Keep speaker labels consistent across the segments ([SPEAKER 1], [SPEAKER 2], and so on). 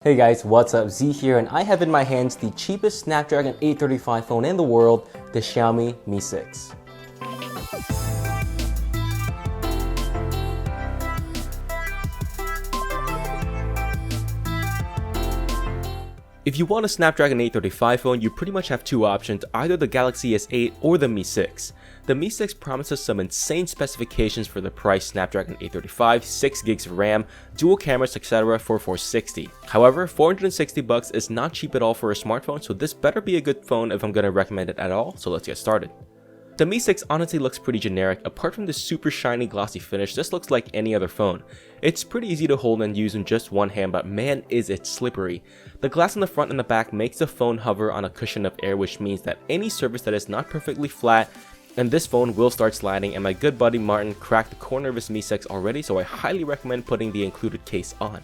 [SPEAKER 1] Hey guys, what's up? Z here, and I have in my hands the cheapest Snapdragon 835 phone in the world, the Xiaomi Mi 6. If you want a Snapdragon 835 phone, you pretty much have two options, either the Galaxy S8 or the Mi 6. The Mi 6 promises some insane specifications for the price Snapdragon 835, 6 gigs of RAM, dual cameras, etc. for $460. However, $460 is not cheap at all for a smartphone, so this better be a good phone if I'm going to recommend it at all, so let's get started. The Mi 6 honestly looks pretty generic. Apart from the super shiny glossy finish, this looks like any other phone. It's pretty easy to hold and use in just one hand, but man is it slippery. The glass in the front and the back makes the phone hover on a cushion of air, which means that any surface that is not perfectly flat, and this phone will start sliding, and my good buddy Martin cracked the corner of his Mi 6 already, so I highly recommend putting the included case on.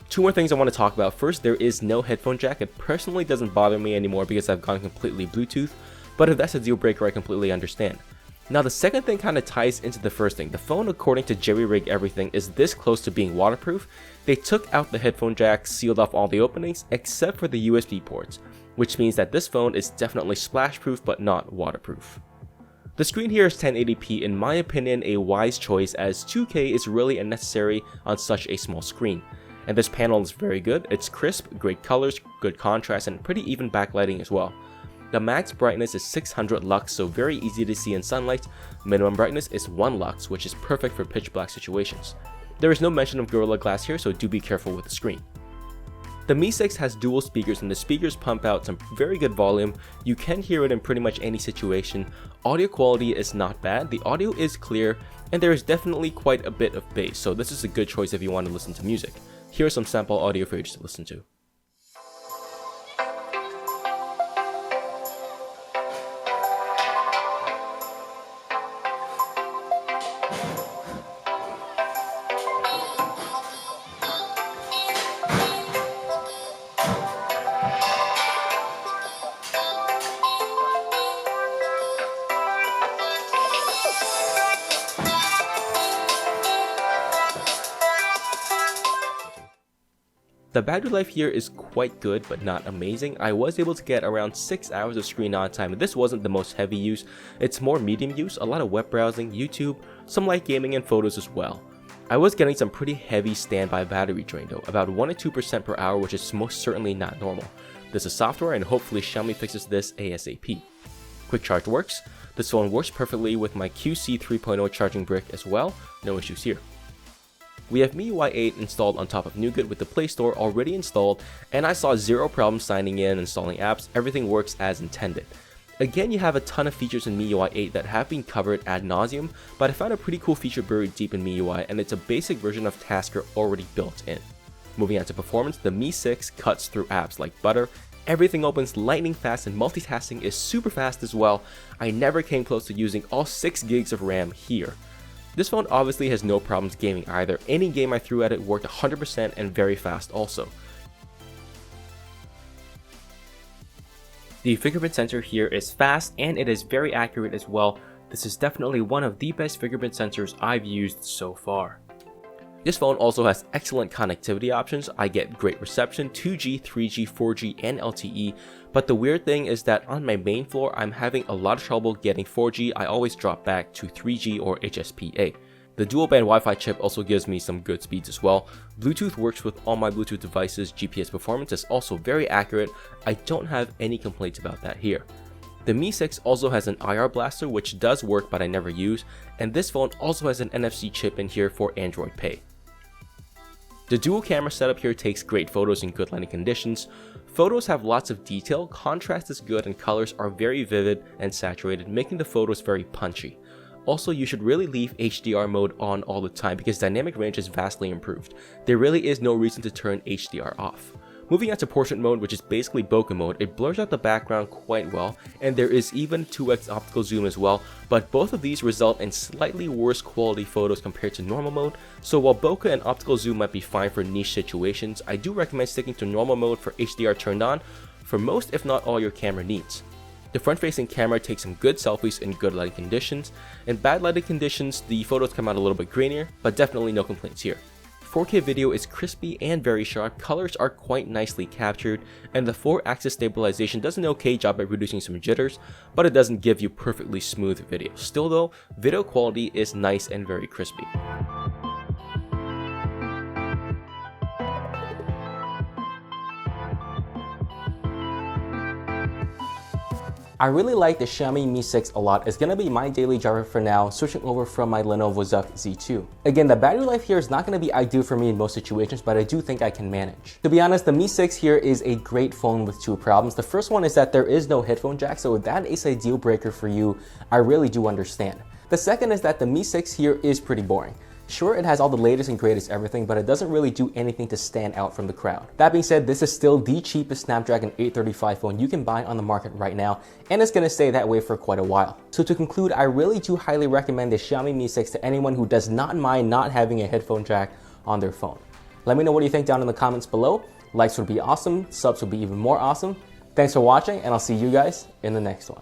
[SPEAKER 1] Two more things I want to talk about. First, there is no headphone jack. It personally doesn't bother me anymore because I've gone completely Bluetooth, but if that's a deal breaker, I completely understand. Now the second thing kind of ties into the first thing. The phone, according to Jerry Rig Everything, is this close to being waterproof. They took out the headphone jack, sealed off all the openings except for the USB ports, which means that this phone is definitely splash proof but not waterproof. The screen here is 1080p, in my opinion a wise choice, as 2K is really unnecessary on such a small screen. And this panel is very good. It's crisp, great colors, good contrast, and pretty even backlighting as well. The max brightness is 600 lux, so very easy to see in sunlight. Minimum brightness is 1 lux, which is perfect for pitch black situations. There is no mention of Gorilla Glass here, so do be careful with the screen. The Mi 6 has dual speakers, and the speakers pump out some very good volume. You can hear it in pretty much any situation. Audio quality is not bad, the audio is clear, and there is definitely quite a bit of bass, so this is a good choice if you want to listen to music. Here's some sample audio for you to listen to. The battery life here is quite good but not amazing. I was able to get around 6 hours of screen on time, and this wasn't the most heavy use. It's more medium use, a lot of web browsing, YouTube, some light gaming and photos as well. I was getting some pretty heavy standby battery drain though, about 1 to 2% per hour, which is most certainly not normal. This is software and hopefully Xiaomi fixes this ASAP. Quick charge works. This phone works perfectly with my QC 3.0 charging brick as well, no issues here. We have MIUI 8 installed on top of Nougat with the Play Store already installed, and I saw zero problems signing in, installing apps. Everything works as intended. Again, you have a ton of features in MIUI 8 that have been covered ad nauseum, but I found a pretty cool feature buried deep in MIUI, and it's a basic version of Tasker already built in. Moving on to performance, the Mi 6 cuts through apps like butter. Everything opens lightning fast, and multitasking is super fast as well. I never came close to using all 6 gigs of RAM here. This phone obviously has no problems gaming either. Any game I threw at it worked 100% and very fast also. The fingerprint sensor here is fast and it is very accurate as well. This is definitely one of the best fingerprint sensors I've used so far. This phone also has excellent connectivity options. I get great reception, 2G, 3G, 4G, and LTE, but the weird thing is that on my main floor, I'm having a lot of trouble getting 4G. I always drop back to 3G or HSPA. The dual band Wi-Fi chip also gives me some good speeds as well. Bluetooth works with all my Bluetooth devices. GPS performance is also very accurate. I don't have any complaints about that here. The Mi 6 also has an IR blaster, which does work but I never use, and this phone also has an NFC chip in here for Android Pay. The dual camera setup here takes great photos in good lighting conditions. Photos have lots of detail, contrast is good, and colors are very vivid and saturated, making the photos very punchy. Also, you should really leave HDR mode on all the time because dynamic range is vastly improved. There really is no reason to turn HDR off. Moving on to portrait mode, which is basically bokeh mode, it blurs out the background quite well, and there is even 2x optical zoom as well, but both of these result in slightly worse quality photos compared to normal mode, so while bokeh and optical zoom might be fine for niche situations, I do recommend sticking to normal mode for HDR turned on for most if not all your camera needs. The front-facing camera takes some good selfies in good lighting conditions. In bad lighting conditions, the photos come out a little bit grainier, but definitely no complaints here. 4K video is crispy and very sharp, colors are quite nicely captured, and the 4-axis stabilization does an okay job at reducing some jitters, but it doesn't give you perfectly smooth video. Still though, video quality is nice and very crispy. I really like the Xiaomi Mi 6 a lot. It's gonna be my daily driver for now, switching over from my Lenovo Zuck Z2. Again, the battery life here is not gonna be ideal for me in most situations, but I do think I can manage. To be honest, the Mi 6 here is a great phone with two problems. The first one is that there is no headphone jack, so if that is a deal breaker for you, I really do understand. The second is that the Mi 6 here is pretty boring. Sure, it has all the latest and greatest everything, but it doesn't really do anything to stand out from the crowd. That being said, this is still the cheapest Snapdragon 835 phone you can buy on the market right now, and it's gonna stay that way for quite a while. So to conclude, I really do highly recommend the Xiaomi Mi 6 to anyone who does not mind not having a headphone jack on their phone. Let me know what you think down in the comments below. Likes would be awesome, subs would be even more awesome. Thanks for watching, and I'll see you guys in the next one.